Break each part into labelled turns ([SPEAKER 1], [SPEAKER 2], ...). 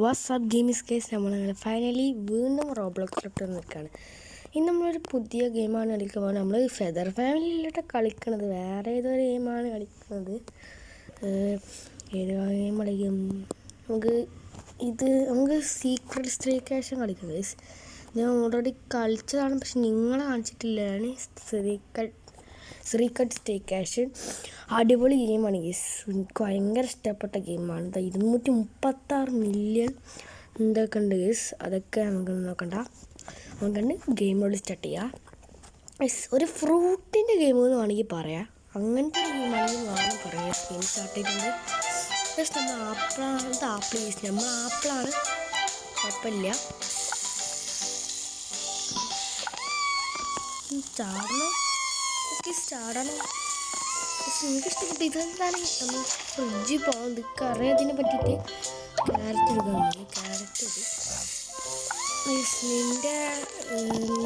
[SPEAKER 1] WhatsApp gaming case നമ്മളങ്ങനെ finally വീണ്ടും റോബ്ലോക്സിലോട്ട് നിൽക്കുകയാണ്. ഇന്ന് നമ്മളൊരു പുതിയ ഗെയിമാണ് കളിക്കുക. നമ്മൾ ഫെദർ ഫാമിലിയിലോട്ട് കളിക്കുന്നത്. വേറെ ഏതൊരു ഗെയിമാണ് കളിക്കുന്നത്. ഏത് ഗെയിം കളിക്കും? നമുക്ക് സീക്രട്ട് സ്റ്റേക്കേഷൻ കളിക്കാം ഗൈസ്. ഞാൻ ഓൾറെഡി കളിച്ചതാണ്, പക്ഷെ നിങ്ങളെ കാണിച്ചിട്ടില്ലാണ്. സീക്രട്ട് സ്റ്റേക്കേഷൻ അടിപൊളി ഗെയിമാണ് ഗൈസ്. എനിക്ക് ഭയങ്കര ഇഷ്ടപ്പെട്ട ഗെയിമാണ്. 236 മില്യൺ എന്തൊക്കെ ഉണ്ട് ഗൈസ്. അതൊക്കെ നമുക്ക് നോക്കണ്ട. നമുക്കണ്ട് ഗെയിമോട് സ്റ്റാർട്ട് ചെയ്യാം ഗൈസ്. ഒരു ഫ്രൂട്ടിൻ്റെ ഗെയിം എന്ന് വേണമെങ്കിൽ പറയാം. അങ്ങനത്തെ ഒരു ഗെയിമാണെങ്കിൽ വേണം പറയാം. ഗെയിം സ്റ്റാർട്ട് ചെയ്തിട്ടുണ്ട് ഗൈസ്. നമ്മൾ ആപ്പിൾ ഗൈസ്. നമ്മൾ ആപ്പിളാണ്, കുഴപ്പമില്ല. ചാടണം എനിക്ക് ഇഷ്ടപ്പെട്ടു. ഇതെന്താണ് നമ്മൾ ഫ്രിഡ്ജിൽ പോകാൻ കറിയാൻ അതിനെ പറ്റിയിട്ട് ക്യാരറ്റ് എടുക്കാൻ. ക്യാരറ്റ് നിൻ്റെ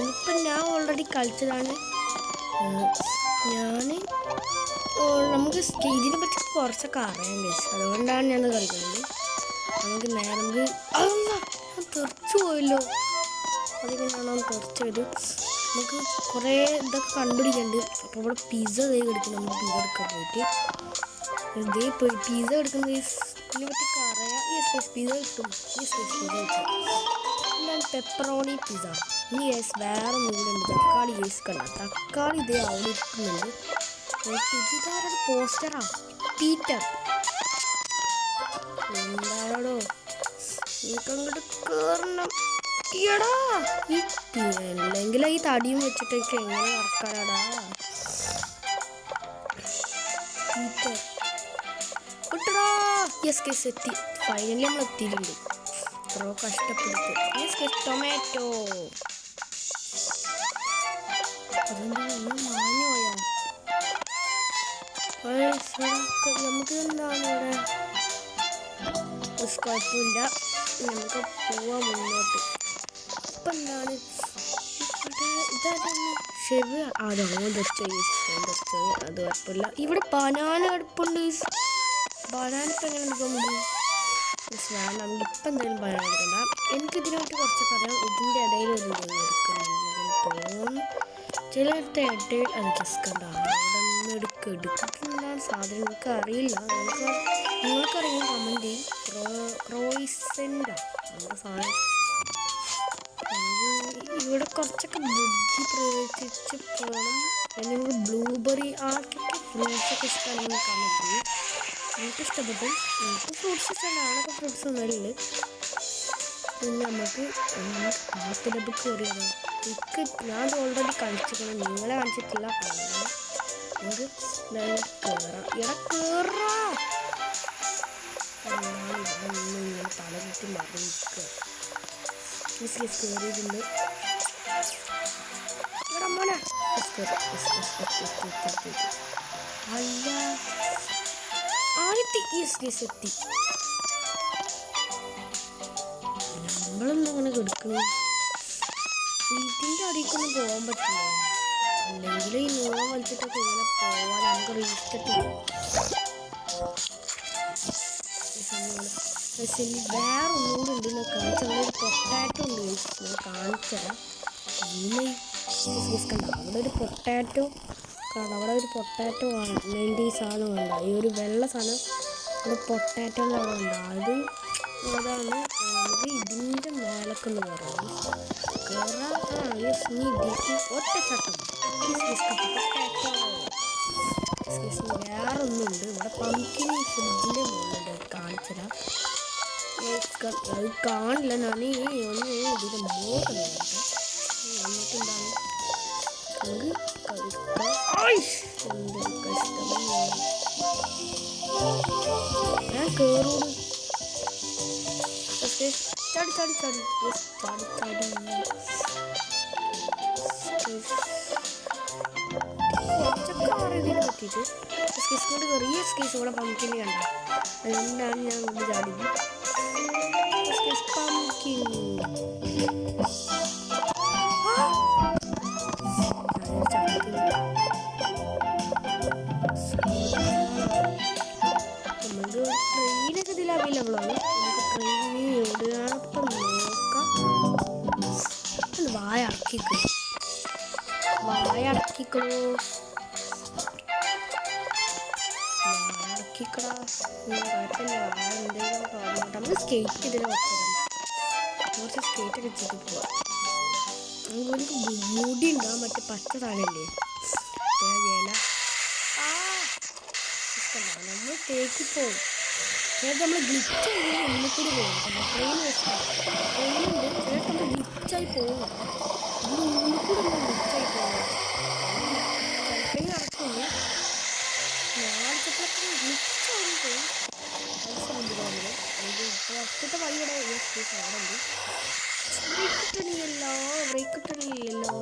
[SPEAKER 1] ഇപ്പം ഞാൻ ഓൾറെഡി കളിച്ചതാണ്. നമുക്ക് ഇതിനെ പറ്റി കുറച്ചൊക്കെ അറിയാം ഗൈസ്. അതുകൊണ്ടാണ് ഞാൻ കളിക്കുന്നത്. നമുക്ക് അതെന്താ ഞാൻ തെറിച്ചു പോയല്ലോ. അതിനാണോ തെറിച്ചത്. നമുക്ക് കുറേ ഇതൊക്കെ കണ്ടുപിടിക്കുന്നുണ്ട്. അപ്പോൾ ഇവിടെ പിസ്സ എടുക്കണം. നമ്മൾ പിസ്സ എടുക്കാൻ പോയിട്ട് പിസ്സ എടുക്കുന്ന ഇതിനെ പറ്റി അറിയാം. പിസ്സ കിട്ടും. എന്താണ് പെപ്പറോണി പിസ്സ. ഇനി വേറെ നൂലുണ്ട് തക്കാളി. കണ്ട തക്കാളി ഇതേ അവിടെ ഇരിക്കുന്നുണ്ട്. ഇതാരുടെ പോസ്റ്ററാ? പീറ്റർ എന്താണോ നിനക്കങ്ങോട്ട് കയറണം. അല്ലെങ്കിൽ ഈ തടിയും വെച്ചിട്ടൊക്കെ എങ്ങനെ വറക്കാനാടാ? എത്തി. ഫൈനലി നമ്മൾ എത്തിയിട്ടുണ്ട്. എത്രയോ കഷ്ടപ്പെടുത്ത്. ടൊമാറ്റോ മാഞ്ഞു പോയാ. നമുക്ക് എന്താണ് ഇവിടെ? കുഴപ്പമില്ല, നമുക്ക് പോവാൻ മുന്നോട്ട്. ഇപ്പം എന്താണ് ഇതാണ് ഷെവ്. അതോ തീർച്ചയായും അത് കുഴപ്പമില്ല. ഇവിടെ ബനാന അടുപ്പുണ്ട്. ബനാന ഇപ്പം എങ്ങനെ എടുക്കാൻ പറ്റും? വേണ്ട, നമുക്ക് ഇപ്പം എന്തായാലും ബനാന എടുക്കണ്ട. എനിക്കിതിനായിട്ട് കുറച്ചൊക്കെ അറിയാം. ഇതിൻ്റെ ഇടയിൽ ഒരു തോന്നുന്നു. ചിലരുടെ ഇടയിൽ അത് ജസ്റ്റ് കണ്ടാണ് അവിടെ നിന്ന് എടുക്കുന്നതാണ് സാധനങ്ങൾക്ക് അറിയില്ല. നിങ്ങൾക്കറിയാം കമൻറ്റ് ചെയ്യും. ക്രോയിസെൻ്റാ നമ്മുടെ സാധനം. ഇവിടെ കുറച്ചൊക്കെ ബുദ്ധി പ്രയോഗിച്ച് പോകണം. നമുക്ക് ബ്ലൂബെറി ആർക്കൊക്കെ ഫ്രൂട്ട്സൊക്കെ ഇഷ്ടമാണ് കമൻറ്റ് ചെയ്യും. എനിക്കിഷ്ടപ്പെട്ടു. എനിക്ക് ഫ്രൂട്ട്സ് ഇഷ്ടമാണ്. ഫ്രൂട്ട്സ് ഒന്നുമില്ല. പിന്നെ നമുക്ക് ആപ്പിലൊക്കെ കയറിയാലോ. ഞാൻ ഓൾറെഡി കളിച്ചിരിക്കണം. നിങ്ങളെ കാണിച്ചിട്ടില്ല. നമുക്ക് കയറാം. കയറാം. ഇങ്ങനെ തലകുത്തി മറിയിക്കുക. കയറിയിട്ടുണ്ട്. അല്ല എത്തി. നമ്മളൊന്നും അങ്ങനെ കൊടുക്കണം. ഇതിൻ്റെ അടിക്കൊന്നും പോകാൻ പറ്റില്ല. അല്ലെങ്കിൽ ഈ നീളം വലിച്ചിട്ടൊക്കെ ഇങ്ങനെ പോവാൻ നമുക്ക് റീസ്റ്റാർട്ട് ചെയ്യും. വേറെ ഒന്നുകൂടി ഉണ്ട്. കാണിച്ചൊരു പൊട്ടാറ്റോ ഉണ്ട്. ഞാൻ കാണിച്ചുതരാം. കണ്ട അവിടെ ഒരു പൊട്ടാറ്റോ കാണാം. അവിടെ ഒരു പൊട്ടാറ്റോ ആണ്. 90 സാധനം കണ്ട. ഈ ഒരു വെള്ള സാധനം ഒരു പൊട്ടാറ്റോൻ്റെ അവിടെ ഉണ്ട്. അതാണ് നമുക്ക് ഇതിൻ്റെ മേലൊക്കെ ഒന്ന് കയറാം. ഒറ്റച്ചട്ടം. വേറെ ഒന്നുണ്ട്. ഇവിടെ പംകിൻ ഫുഡിൻ്റെ മുകളിലുണ്ട്. കാണിച്ചതാ. അത് കാണില്ല. ഞാൻ ഒന്ന് ഇതിൻ്റെ മോട്ടൊന്നും എന്നിട്ടുണ്ടാണ് നമുക്ക് എന്തൊരു കഷ്ടം. ഞാൻ കയറൂട്. ചാടി കുറച്ചൊക്കെ ആരെങ്കിലും പറ്റിയിട്ട് കൊണ്ട് കയറി. സ്കേസ് കൂടെ പംകിന് കണ്ട. അതുകൊണ്ടാണ് ഞാൻ കൊണ്ട് ചാടിയത്. പംകിൻ നമുക്ക് ട്രെയിനൊക്കെ ഇതിൽ അവൈലബിൾ ആണ്. നമുക്ക് ട്രെയിന് അടക്കിക്കോ, വായ അടക്കിക്കോ, കുഴപ്പമില്ല. എന്തെങ്കിലും തോന്നട്ടെ. നമുക്ക് സ്കേറ്റ് ഇതിൽ വെക്കണം. കുറച്ച് സ്കേറ്റ് ഒക്കെ ചെയ്ത് പോവാം. നമുക്ക് മുടി ഉണ്ടാവും, മറ്റേ പച്ച സാധനമില്ലേ ഇല, നമ്മൾ തേക്കി പോവും. ചിലപ്പോൾ നമ്മൾ ഗ്ലിച്ചായി ഉള്ളിൽ കൂടി പോകും. ട്രെയിൻ ട്രെയിനുണ്ട്, ചിലപ്പോൾ നമ്മൾ ഗ്ലിച്ചായി പോകും. നമ്മൾ ഉള്ളിൽ കൂടി നമ്മൾ ഗ്ലിച്ചായി പോകും. ചിലപ്പോൾ നടക്കുള്ളൂ. ഞാൻ ചിലപ്പോൾ ഗ്ലിച്ചായി പോകും. ഫസ്റ്റത്തെ വഴിയുടെ അവിടെ ഉണ്ട്. ബ്രേക്ക് ഇട്ടണില്ലല്ലോ.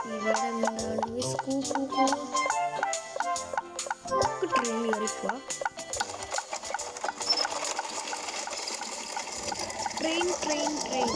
[SPEAKER 1] ഇവിടെ എന്താണ് ട്രെയിൻ കയറിപ്പോ. ട്രെയിൻ ട്രെയിൻ ട്രെയിൻ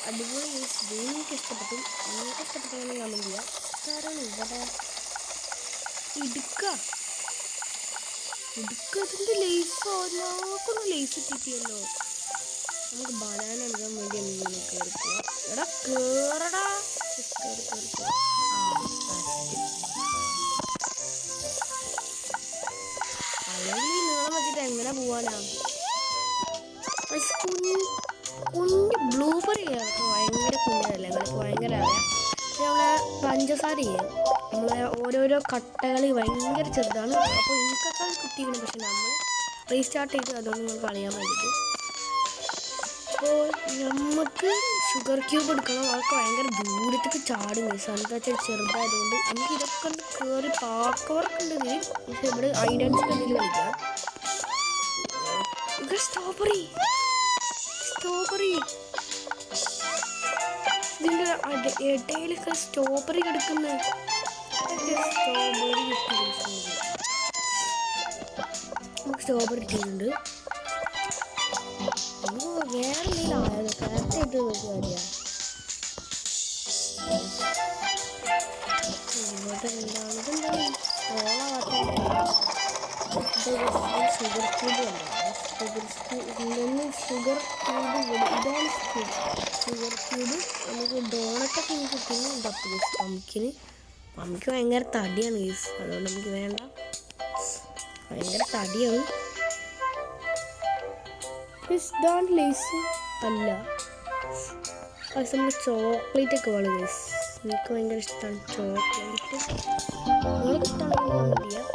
[SPEAKER 1] അടിപൊളി. എനിക്ക് ഇഷ്ടപ്പെട്ടു. നിങ്ങൾക്ക് ഇഷ്ടപ്പെട്ടെങ്കിൽ കമൻറ്റ് ചെയ്യാം. കാരണം ഇവിടെ ഇടുക്കതിൻ്റെ ലേസോ നോക്കൊന്ന് ലേസ് കിട്ടിയല്ലോ. നമുക്ക് ബനാന എടുക്കാൻ വേണ്ടി എന്തെങ്കിലും കയറി പോവാം. എടാ കേറടാ, അല്ലെങ്കിൽ നീളം വെച്ചിട്ട് എങ്ങനെ പോവാനാ? കുഞ്ഞ് ബ്ലൂബെറി ഭയങ്കര കുഞ്ഞതല്ലേ, നിങ്ങൾക്ക് ഭയങ്കര അറിയാം. നമ്മളെ പഞ്ചസാരയെ നമ്മളെ ഓരോരോ കട്ടകൾ ഭയങ്കര ചെറുതാണ്. അപ്പോൾ എനിക്കൊക്കെ കിട്ടിയിരുന്നു. പക്ഷെ നമ്മൾ റീസ്റ്റാർട്ട് ചെയ്ത് അതുകൊണ്ട് നിങ്ങൾക്ക് അറിയാൻ വേണ്ടിയിട്ട്. അപ്പോൾ നമുക്ക് ഷുഗർ ക്യൂബ് എടുക്കണം. അതൊക്കെ ഭയങ്കര ദൂരത്തേക്ക് ചാടും. എന്താ വെച്ചാൽ ചെറുതായതുകൊണ്ട് എനിക്ക് ഇതൊക്കെ ഒന്ന് കയറി പാക്കവർക്ക് ഉണ്ട് ഇതിൽ. പക്ഷെ ഇവിടെ ഐഡൻസിൻ്റെ എന്തെങ്കിലും കളിക്കാം. ഇവിടെ സ്ട്രോബെറി ഇതിൻ്റെ ഇടയിലൊക്കെ സ്ട്രോബെറി കിടക്കുന്നത്. സ്ട്രോബെറി കിട്ടിയിട്ടുണ്ട്. വേറെ എന്തെങ്കിലും ആയത് കറക്റ്റ് ആയിട്ട് കാര്യമാണ്. ഇങ്ങോട്ട് എന്താണ് ഇതെന്താണ് ഷുഗർ ക്യൂബ് ഉണ്ടോ? ഷുഗർ ക്യൂബ് ഇതാണ് ഷുഗർ ക്യൂബ്. നമുക്ക് ഡോണറ്റൊക്കെ എനിക്ക് കിട്ടുന്നു. ഇതപ്പ് പമ്പിക്ക് ഭയങ്കര തടിയാണ് ഗീസ്. അതുകൊണ്ട് നമുക്ക് വേണ്ട, ഭയങ്കര തടിയാണ്. ഇതാണ് ലേസ് അല്ല, പക്ഷെ നമ്മൾ ചോക്ലേറ്റ് ഒക്കെ വേണം ഗീസ്. എനിക്ക് ഭയങ്കര ഇഷ്ടമാണ് ചോക്ലേറ്റ്. നിങ്ങൾക്ക് ഇഷ്ടമാണെങ്കിൽ ചെയ്യാം.